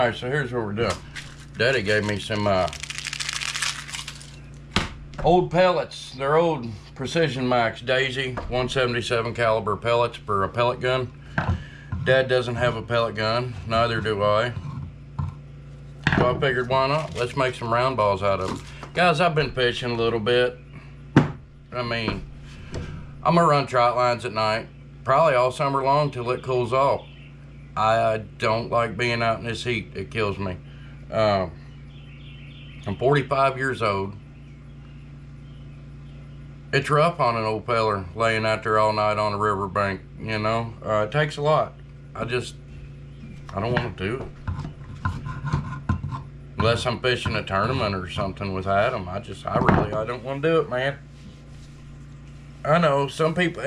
Alright, so here's what we're doing. Daddy gave me some old pellets. They're old Precision Max Daisy 177 caliber pellets for a pellet gun. Dad doesn't have a pellet gun, neither do I. So I figured, why not? Let's make some round balls out of them. Guys, I've been fishing a little bit. I mean, I'm gonna run trot lines at night, probably all summer long till it cools off. I don't like being out in this heat. It kills me. I'm 45 years old. It's rough on an old feller laying out there all night on a riverbank, you know. It takes a lot. I don't want to do it. Unless I'm fishing a tournament or something with Adam. I don't want to do it, man. I know some people's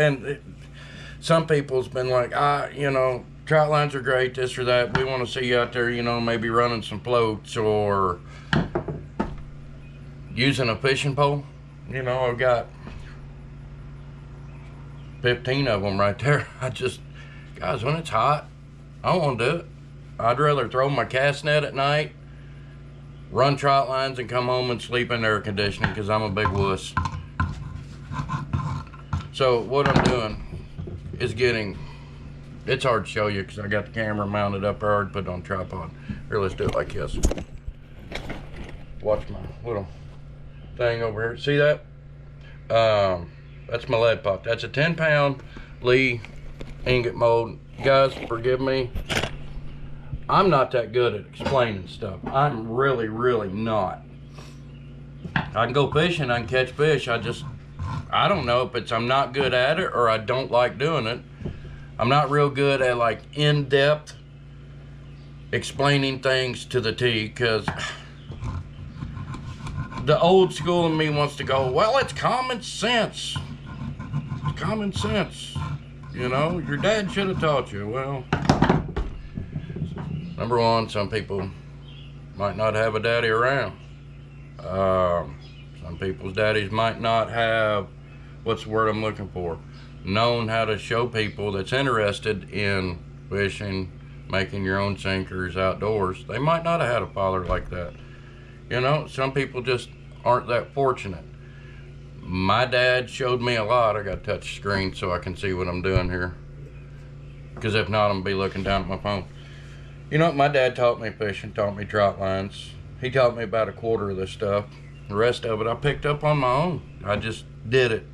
been like, you know, trout lines are great, this or that. We want to see you out there, you know, maybe running some floats or using a fishing pole. You know, I've got 15 of them right there. Guys, when it's hot, I don't want to do it. I'd rather throw my cast net at night, run trout lines, and come home and sleep in air conditioning because I'm a big wuss. So what I'm doing is it's hard to show you because I got the camera mounted up there, hard to put it on tripod. Here, let's do it like this. Watch my little thing over here. See that? That's my lead pot. That's a 10-pound Lee ingot mold. Guys, forgive me. I'm not that good at explaining stuff. I'm really, really not. I can go fishing, I can catch fish. I don't know if it's I'm not good at it or I don't like doing it. I'm not real good at like in-depth explaining things to the T, because the old school in me wants to go, well, it's common sense. It's common sense. You know, your dad should have taught you. Well, number one, some people might not have a daddy around. Some people's daddies might not have, what's the word I'm looking for, known how to show people that's interested in fishing, making your own sinkers outdoors. They might not have had a father like that. You know, some people just aren't that fortunate. My dad showed me a lot. I got a touch screen so I can see what I'm doing here, because if not, I'm gonna be looking down at my phone. You know, my dad taught me fishing, taught me trout lines. He taught me about a quarter of this stuff. The rest of it I picked up on my own. I just did it.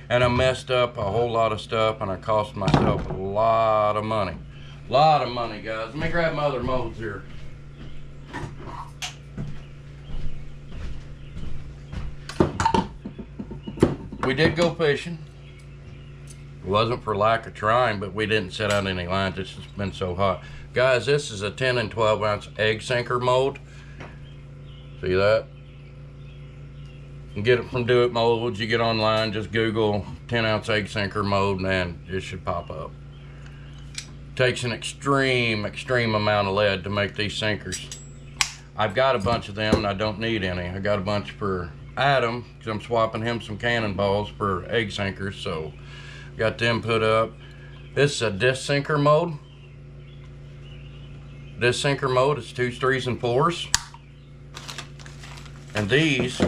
And I messed up a whole lot of stuff, and I cost myself a lot of money. A lot of money, guys. Let me grab my other molds here. We did go fishing. It wasn't for lack of trying, but we didn't set out any lines. It's just been so hot. Guys, this is a 10 and 12 ounce egg sinker mold. See that? You can get it from Do It Molds. You get online, just Google 10 ounce egg sinker mold, and it should pop up. Takes an extreme amount of lead to make these sinkers. I've got a bunch of them and I don't need any. I got a bunch for Adam because I'm swapping him some cannonballs for egg sinkers, so got them put up. This is a disc sinker mold. This sinker mold is 2s, 3s, and 4s. And these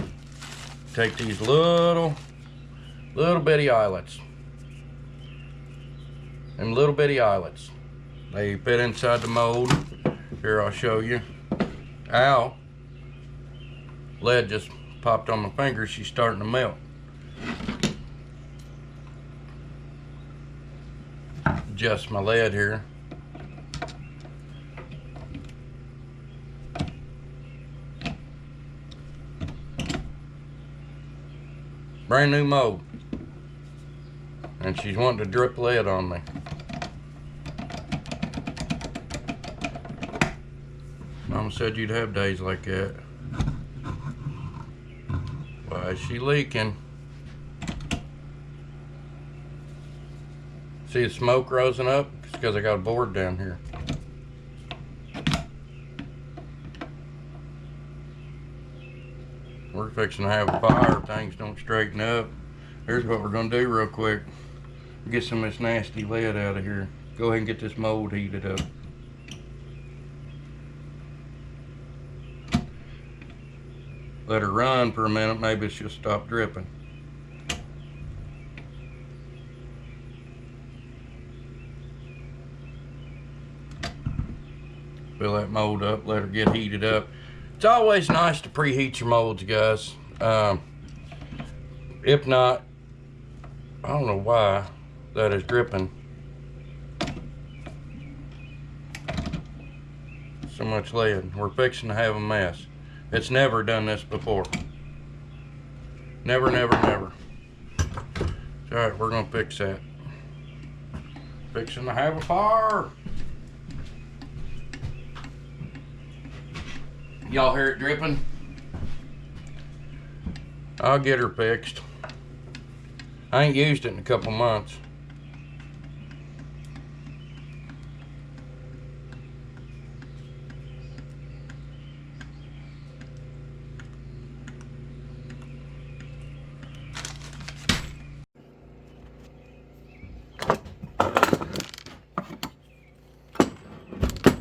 take these little bitty eyelets. Them little bitty eyelets. They fit inside the mold. Here, I'll show you. Ow. Lead just popped on my finger. She's starting to melt. Adjust my lead here. Brand new mold. And she's wanting to drip lead on me. Mama said you'd have days like that. Why is she leaking? See the smoke rising up? It's because I got a board down here. We're fixing to have a fire if things don't straighten up. Here's what we're gonna do real quick. Get some of this nasty lead out of here. Go ahead and get this mold heated up. Let her run for a minute, maybe she'll stop dripping. Fill that mold up, let her get heated up. It's always nice to preheat your molds, guys. If not, I don't know why that is dripping so much lead. We're fixing to have a mess. It's never done this before. Never, never, never. All right, we're gonna fix that. Fixing to have a fire. Y'all hear it dripping? I'll get her fixed. I ain't used it in a couple months.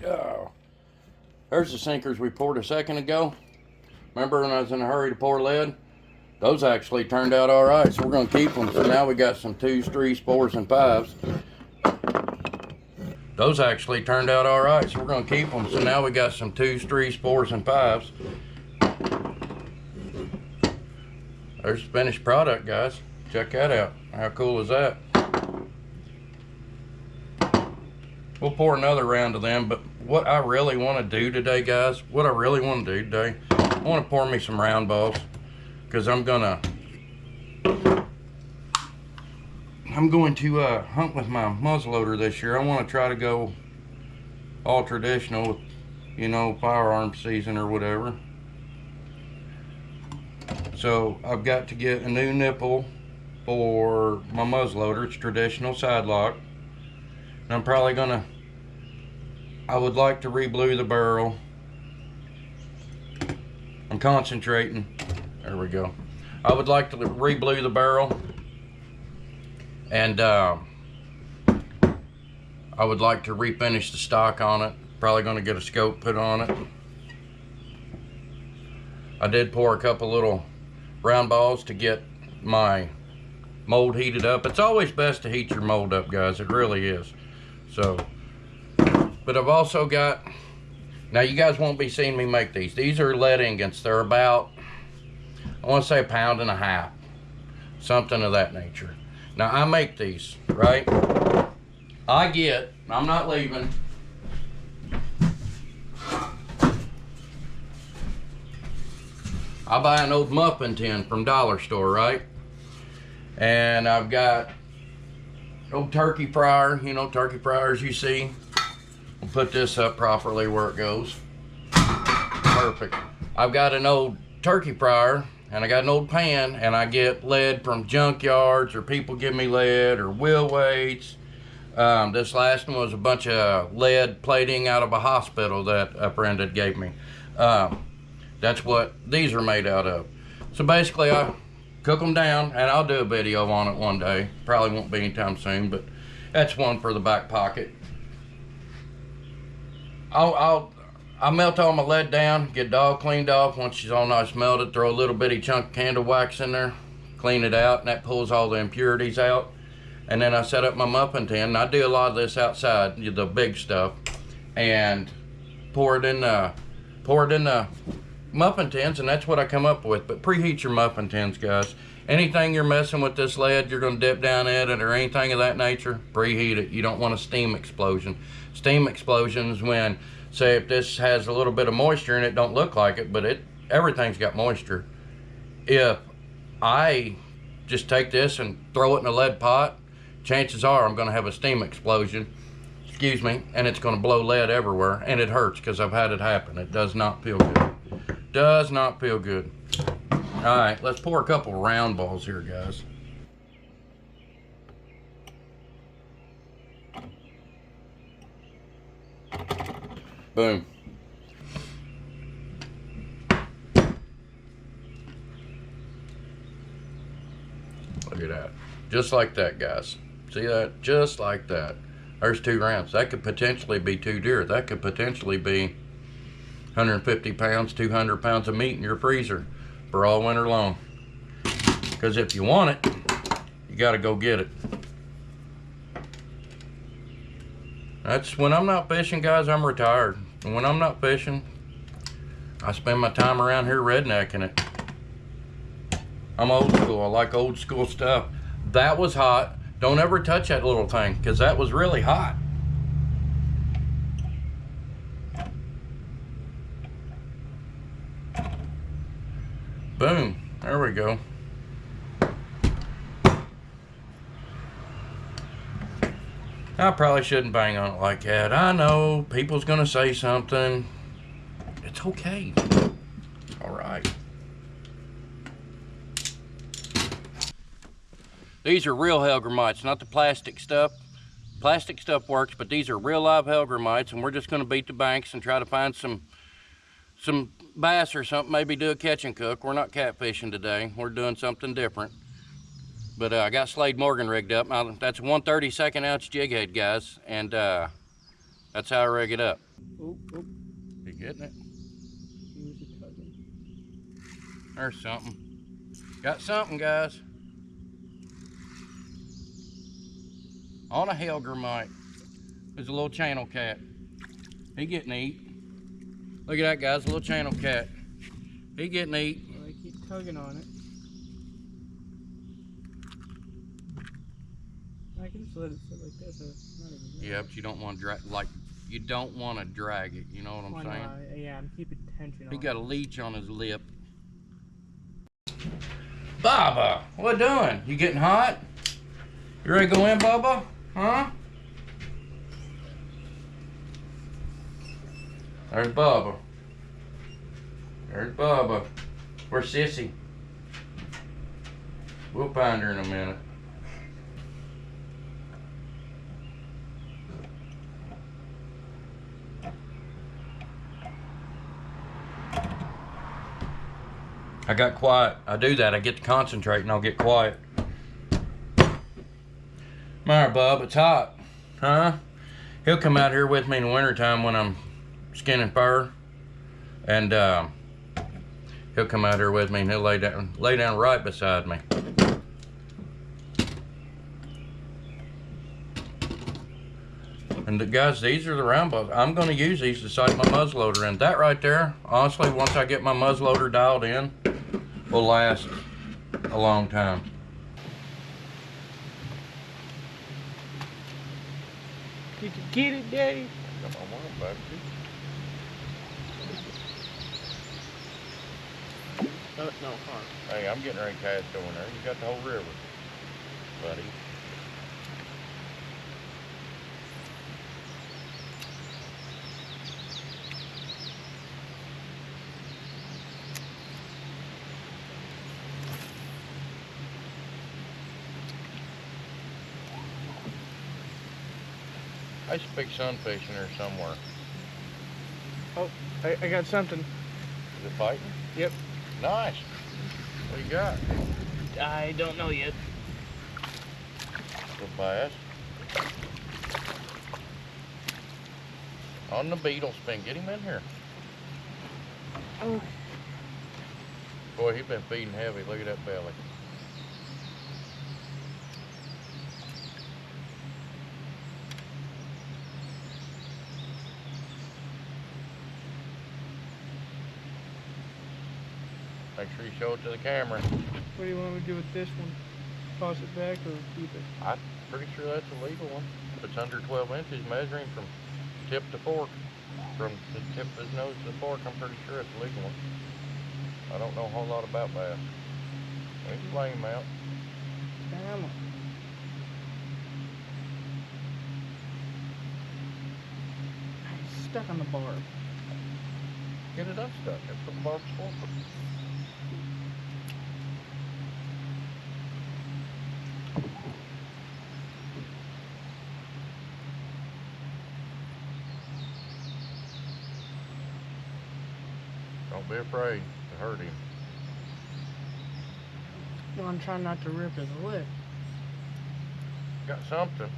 Oh. There's the sinkers we poured a second ago. Remember when I was in a hurry to pour lead? Those actually turned out all right, so we're going to keep them. So now we got some 2s, 3s, 4s, and 5s. Those actually turned out all right, so we're going to keep them. So now we got some 2s, 3s, 4s, and 5s. There's the finished product, guys. Check that out. How cool is that? We'll pour another round of them, but what I really want to do today, guys, I want to pour me some Roundballs, because I'm going to hunt with my muzzleloader this year. I want to try to go all traditional with, you know, firearm season or whatever. So I've got to get a new nipple for my muzzleloader. It's traditional side lock. And I'm probably gonna, I would like to re-blue the barrel. I'm concentrating. There we go. I would like to re-blue the barrel. And I would like to refinish the stock on it. Probably gonna get a scope put on it. I did pour a couple little Roundballs to get my mold heated up. It's always best to heat your mold up, guys. It really is. So, but I've also got, now you guys won't be seeing me make these. These are lead ingots. They're about, I want to say 1.5 pounds, something of that nature. Now I make these, right? I'm not leaving. I buy an old muffin tin from Dollar Store, right? And I've got old turkey fryer, you know, turkey fryers you see. We'll put this up properly where it goes. Perfect. I've got an old turkey fryer, and I got an old pan, and I get lead from junkyards, or people give me lead, or wheel weights. This last one was a bunch of lead plating out of a hospital that a friend had gave me. That's what these are made out of. So basically I cook them down, and I'll do a video on it one day. Probably won't be anytime soon, but that's one for the back pocket. I'll melt all my lead down, get it all cleaned off. Once she's all nice melted, throw a little bitty chunk of candle wax in there, clean it out, and that pulls all the impurities out. And then I set up my muffin tin, and I do a lot of this outside, the big stuff, and pour it in the muffin tins, and that's what I come up with. But preheat your muffin tins, guys. Anything you're messing with this lead, you're going to dip down in it or anything of that nature, preheat it. You don't want a steam explosion. Steam explosions when, say, if this has a little bit of moisture and it don't look like it, but everything's got moisture. If I just take this and throw it in a lead pot, chances are I'm going to have a steam explosion, excuse me, and it's going to blow lead everywhere, and it hurts because I've had it happen. It does not feel good. Does not feel good. All right, let's pour a couple Roundballs here, guys. Boom. Look at that. Just like that, guys. See that? Just like that. There's 2 rounds. That could potentially be 2 deer. That could potentially be 150 pounds, 200 pounds of meat in your freezer. keeper all winter long. Because if you want it, you got to go get it. That's when I'm not fishing, guys. I'm retired, and when I'm not fishing, I spend my time around here rednecking it. I'm old school. I like old school stuff. That was hot. Don't ever touch that little thing, because that was really hot. Boom. There we go. I probably shouldn't bang on it like that. I know people's gonna say something. It's okay. All right. These are real hellgrammites, not the plastic stuff. Plastic stuff works, but these are real live hellgrammites, and we're just gonna beat the banks and try to find some bass or something, maybe do a catch and cook. We're not catfishing today. We're doing something different. But I got Slade Morgan rigged up. Now, that's a 1/32 ounce jig head, guys, and that's how I rig it up. Oh, oh. You getting it? There's something. Got something, guys. On a hellgrammite. There's a little channel cat. He getting eat. Look at that, guys, a little channel cat. He getting eat. Well, I keep tugging on it. I can just let it sit like this. It's not even Yeah, but you don't want to drag, like, you don't want to drag it. You know what I'm saying? Yeah, I'm keeping tension on it. He got a leech on his lip. Bubba, what doing? You getting hot? You ready to go in, Bubba? Huh? There's Bubba. There's Bubba. Where's Sissy? We'll find her in a minute. I got quiet. I do that. I get to concentrate and I'll get quiet. Alright, Bub, it's hot. Huh? He'll come out here with me in the wintertime when I'm skinning fur. And he'll come out here with me and he'll lay down right beside me. And guys, these are the Roundballs. I'm going to use these to sight my muzzleloader in. That right there, honestly, once I get my muzzleloader dialed in, will last a long time. You can get it, Daddy. Got my worm back, too. No, harm. Hey, I'm getting ready to cast over there. You got the whole river, buddy. I speak sunfish in there somewhere. Oh, I got something. Is it fighting? Yep. Nice. What you got? I don't know yet. The bass. On the beetle spin. Get him in here. Oh. Boy, he's been feeding heavy. Look at that belly. Make sure you show it to the camera. What do you want me to do with this one? Toss it back or keep it? I'm pretty sure that's a legal one. If it's under 12 inches, measuring from tip to fork, from the tip of his nose to the fork, I'm pretty sure it's a legal one. I don't know a whole lot about bass. We can lay him out. Come on. I'm stuck on the barb. Get it unstuck. That's what the barb's for. Don't be afraid to hurt him. Well, I'm trying not to rip his lip. Got something.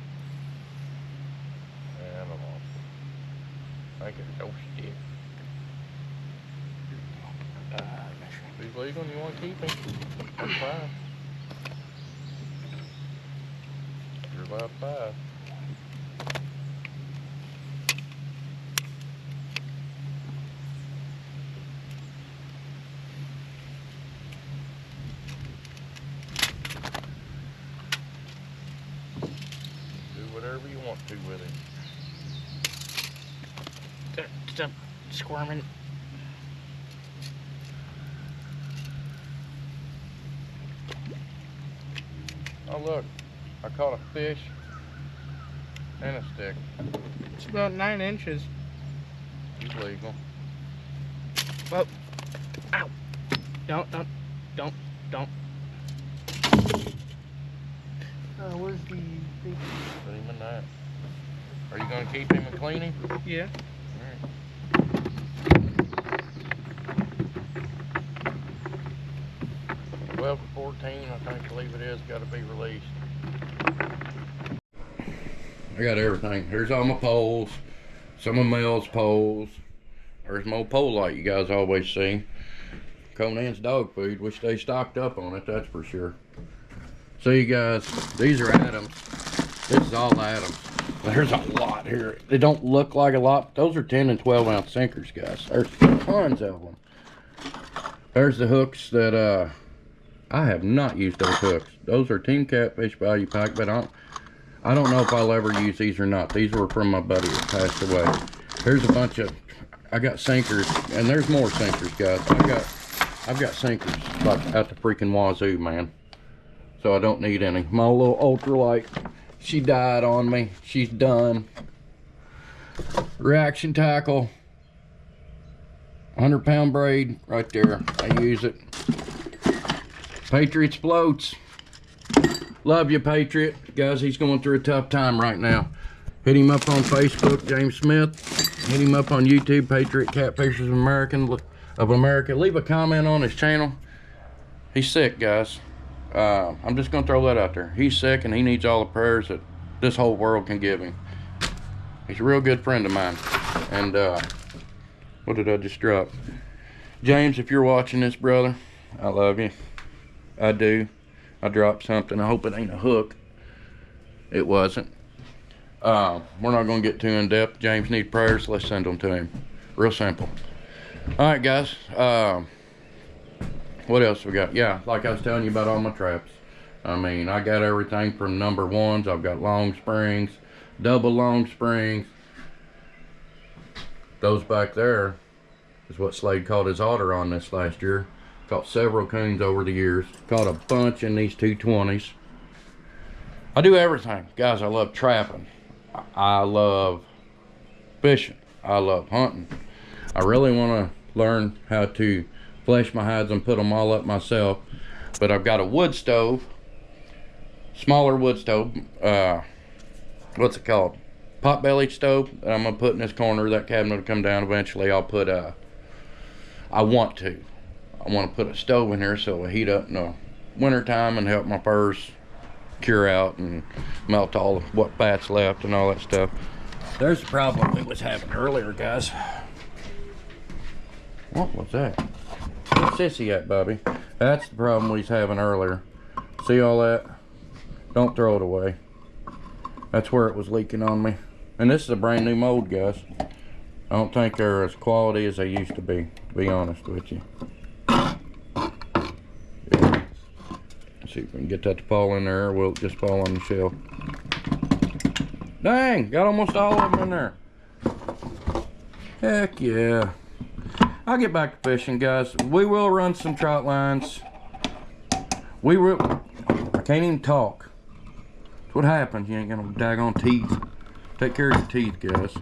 And I lost it. I think it's no stick. Measuring. If he's legal and you want to keep him, that's fine. You're allowed 5. Do whatever you want to with him. Stop squirming. Oh look, I caught a fish and a stick. It's about 9 inches. He's legal. Well, ow. Don't. Where's the big... Put him in that. Are you gonna keep him and clean him? Yeah. Alright. 12 to 14, I think, I believe it is, got to be released. I got everything. Here's all my poles, some of Mel's poles. There's my old pole light you guys always see. Conan's dog food, which they stocked up on it, that's for sure. So you guys, these are Adams. This is all Adams. There's a lot here. They don't look like a lot. Those are 10 and 12 ounce sinkers, guys. There's tons of them. There's the hooks that I have not used those hooks. Those are Team Catfish Value Pack, but I don't know if I'll ever use these or not. These were from my buddy that passed away. Here's a bunch of, I got sinkers, and there's more sinkers, guys. I've got sinkers like out the freaking wazoo, man. So I don't need any. My little ultralight, she died on me. She's done. Reaction tackle, 100-pound braid right there. I use it. Patriots floats. Love you, Patriot. Guys, he's going through a tough time right now. Hit him up on Facebook, James Smith. Hit him up on YouTube, Patriot Catfishers of America. Leave a comment on his channel. He's sick, guys. I'm just going to throw that out there. He's sick and he needs all the prayers that this whole world can give him. He's a real good friend of mine. And what did I just drop? James, if you're watching this, brother, I love you. I do. I dropped something. I hope it ain't a hook. It wasn't. We're not going to get too in depth. James needs prayers. Let's send them to him. Real simple. All right, guys. What else we got? Yeah, like I was telling you about all my traps. I mean, I got everything from number 1s. I've got long springs, double long springs. Those back there is what Slade caught his otter on this last year. Caught several coons over the years. Caught a bunch in these 220s. I do everything. Guys, I love trapping. I love fishing. I love hunting. I really want to learn how to flesh my hides and put them all up myself. But I've got a wood stove. Smaller wood stove. What's it called? Pot-bellied stove that I'm going to put in this corner. That cabinet will come down eventually. I'll put I want to put a stove in here so it'll heat up in the winter time and help my furs cure out and melt all of what fat's left and all that stuff. There's the problem we was having earlier, guys. What was that? Where's Sissy at, Bobby? That's the problem we was having earlier. See all that? Don't throw it away. That's where it was leaking on me. And this is a brand new mold, guys. I don't think they're as quality as they used to be honest with you. See if we can get that to fall in there, or will it just fall on the shelf? Dang, got almost all of them in there. Heck yeah. I'll get back to fishing, guys. We will run some trout lines. I can't even talk. That's what happens. You ain't got no daggone teeth. Take care of your teeth, guys.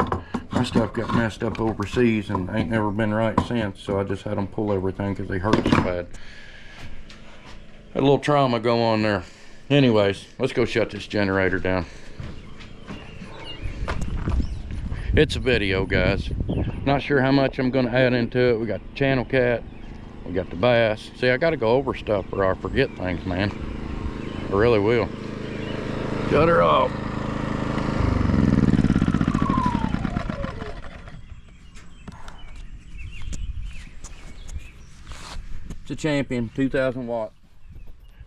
My stuff got messed up overseas and ain't never been right since, so I just had them pull everything because they hurt so bad. Had a little trauma go on there. Anyways, let's go shut this generator down. It's a video, guys. Not sure how much I'm gonna add into it. We got the channel cat, we got the bass. See, I gotta go over stuff or I forget things, man. I really will. Shut her off. the champion, 2,000 watt.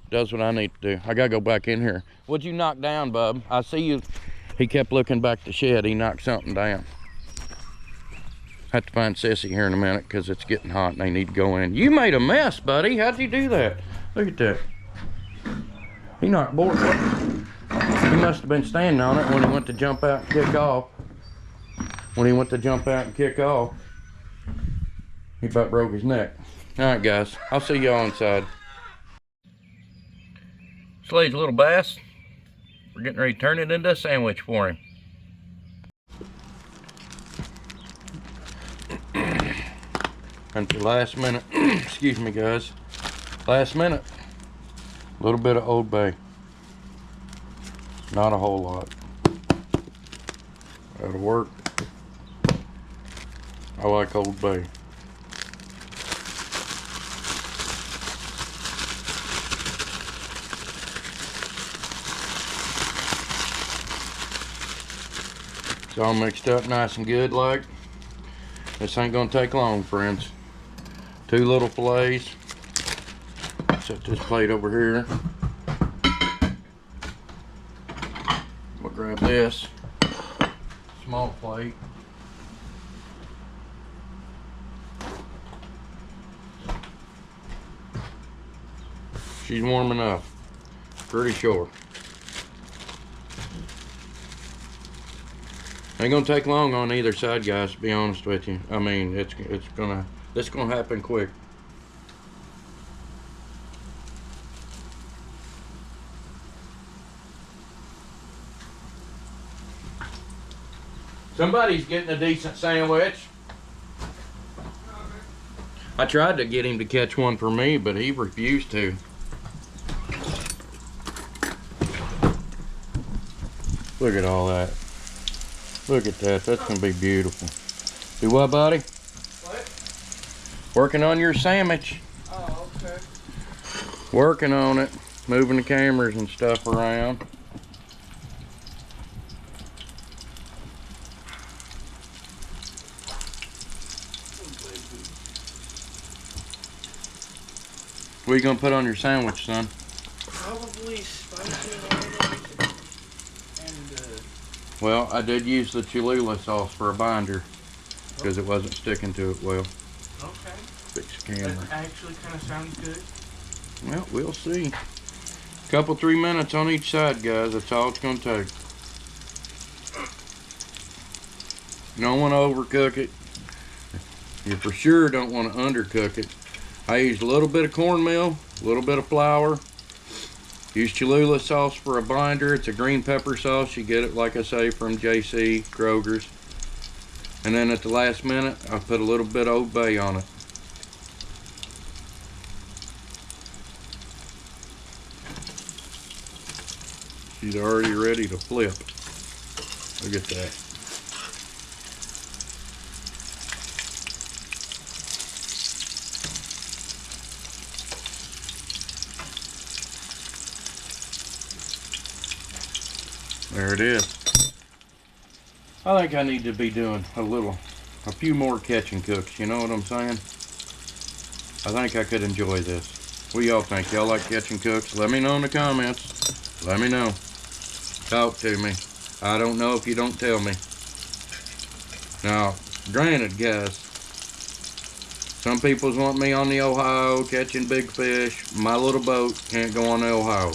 Does what I need to do. I gotta go back in here. What'd you knock down, bub? I see you. He kept looking back to shed. He knocked something down. Have to find Sissy here in a minute because it's getting hot and they need to go in. You made a mess, buddy. How'd you do that? Look at that. He knocked board. He must have been standing on it when he went to jump out and kick off. When he went to jump out and kick off, he about broke his neck. All right, guys. I'll see y'all inside. Slade's little bass. We're getting ready to turn it into a sandwich for him. And for last minute, excuse me guys, last minute, a little bit of Old Bay. Not a whole lot. That'll work. I like Old Bay. It's all mixed up nice and good like. This ain't gonna take long, friends. 2 little fillets. Set this plate over here. We'll grab this small plate. She's warm enough. Pretty sure. Ain't gonna take long on either side, guys, to be honest with you. I mean, this gonna happen quick. Somebody's getting a decent sandwich. I tried to get him to catch one for me, but he refused to. Look at all that. Look at that. That's gonna be beautiful. Do what, buddy? What? Working on your sandwich. Oh, okay. Working on it. Moving the cameras and stuff around. What are you gonna put on your sandwich, son? Probably spicy mayonnaise and Well, I did use the Cholula sauce for a binder because it wasn't sticking to it well. okay. Fix the camera. That actually kind of sounds good. Well, we'll see. Couple 3 minutes on each side, guys. That's all it's gonna take. You don't want to overcook it. You for sure don't want to undercook it. I used a little bit of cornmeal, a little bit of flour. Use Cholula sauce for a binder. It's a green pepper sauce. You get it, like I say, from JC, Kroger's. And then at the last minute, I put a little bit of Old Bay on it. She's already ready to flip. Look at that. There it is. I think I need to be doing a few more catch and cooks, you know what I'm saying? I think I could enjoy this. What y'all think? Y'all like catch and cooks? Let me know in the comments. Let me know. Talk to me. I don't know if you don't tell me. Now, granted, guys, some people's want me on the Ohio catching big fish. My little boat can't go on the Ohio.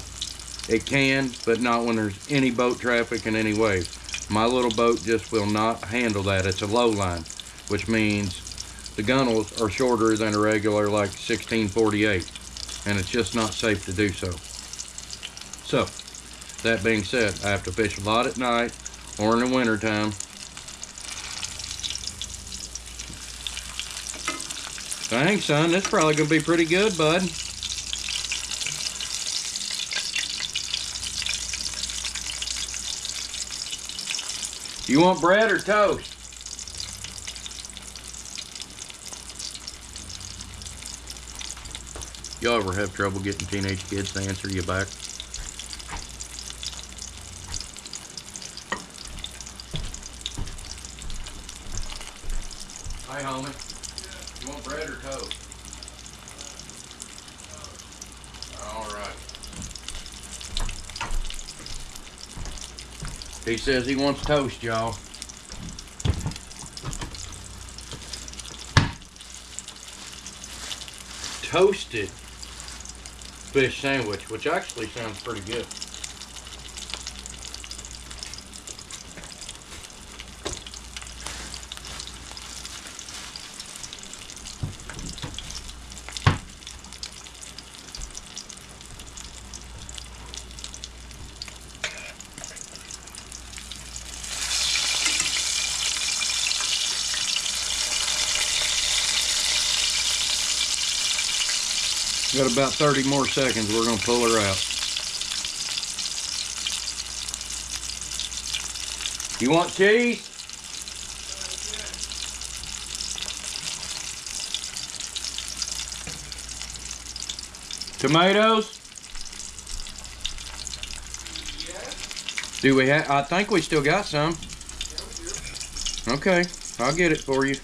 It can, but not when there's any boat traffic in any way. My little boat just will not handle that. It's a low line, which means the gunnels are shorter than a regular like 1648, and it's just not safe to do so. So, that being said, I have to fish a lot at night or in the winter time. Dang, son, this is probably gonna be pretty good, bud. You want bread or toast? Y'all ever have trouble getting teenage kids to answer you back? Hi, homie. You want bread or toast? He says he wants toast, y'all. Toasted fish sandwich, which actually sounds pretty good. Got about 30 more seconds. We're gonna pull her out. You want cheese? Tomatoes? Do we have? I think we still got some. Okay, I'll get it for you.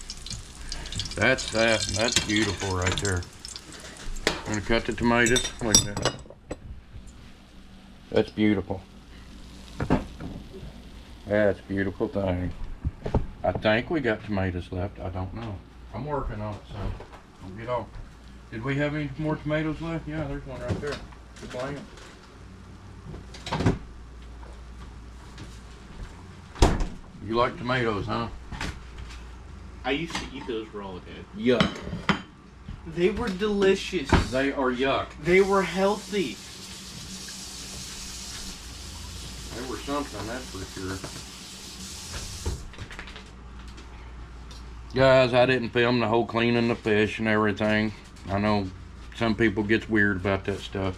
That's that. That's beautiful right there. I'm gonna cut the tomatoes. Look at that. That's beautiful. That's a beautiful thing. I think we got tomatoes left. I don't know. I'm working on it, so we'll get on. Did we have any more tomatoes left? Yeah, there's one right there. Good plan. You like tomatoes, huh? I used to eat those raw, Dad. Yuck. They were delicious. They are yuck. They were healthy. They were something, that's for sure. Guys, I didn't film the whole cleaning the fish and everything. I know some people gets weird about that stuff.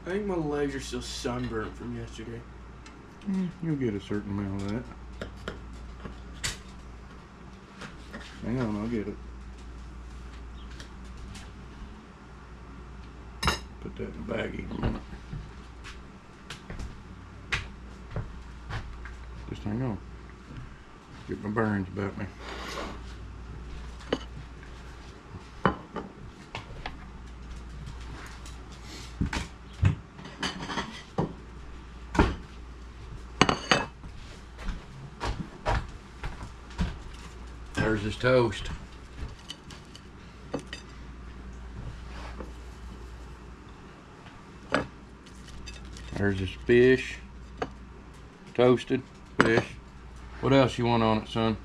I think my legs are still sunburnt from yesterday. You'll get a certain amount of that. Hang on, I'll get it. Put that in the baggie in a minute. Just hang on. Get my bearings about me. There's his toast. There's his fish. Toasted fish. What else you want on it, son?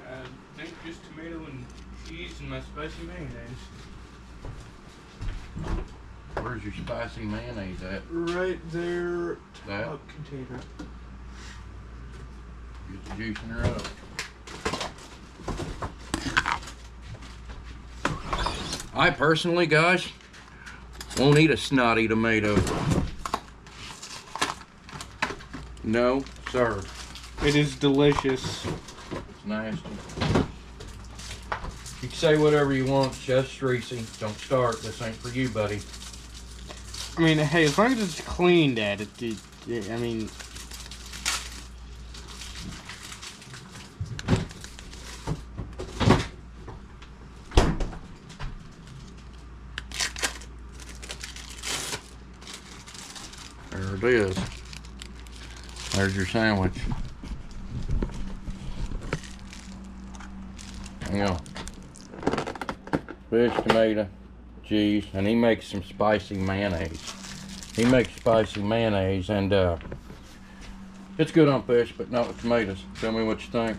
I think just tomato and cheese and my spicy mayonnaise. Where's your spicy mayonnaise at? Right there. That? Top container. Get the juicing her up. I personally, guys, won't eat a snotty tomato. No, sir. It is delicious. It's nasty. You can say whatever you want, Chef Streesy. Don't start. This ain't for you, buddy. I mean, hey, as long as it's clean, Dad, I mean... There it is. There's your sandwich. Hang on. Fish, tomato, cheese, and he makes some spicy mayonnaise. He makes spicy mayonnaise, and it's good on fish, but not with tomatoes. Tell me what you think.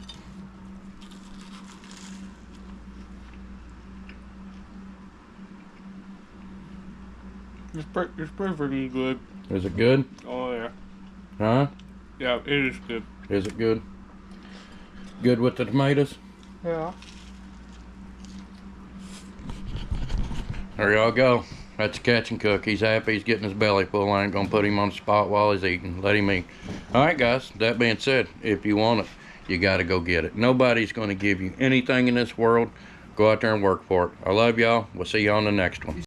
It's perfectly good. Is it good? Oh, yeah. Huh? Yeah, it is good. Is it good? Good with the tomatoes? Yeah. There y'all go. That's a catch and cook. He's happy. He's getting his belly full. I ain't gonna put him on the spot while he's eating. Let him eat. All right, guys. That being said, if you want it, you got to go get it. Nobody's going to give you anything in this world. Go out there and work for it. I love y'all. We'll see you on the next one.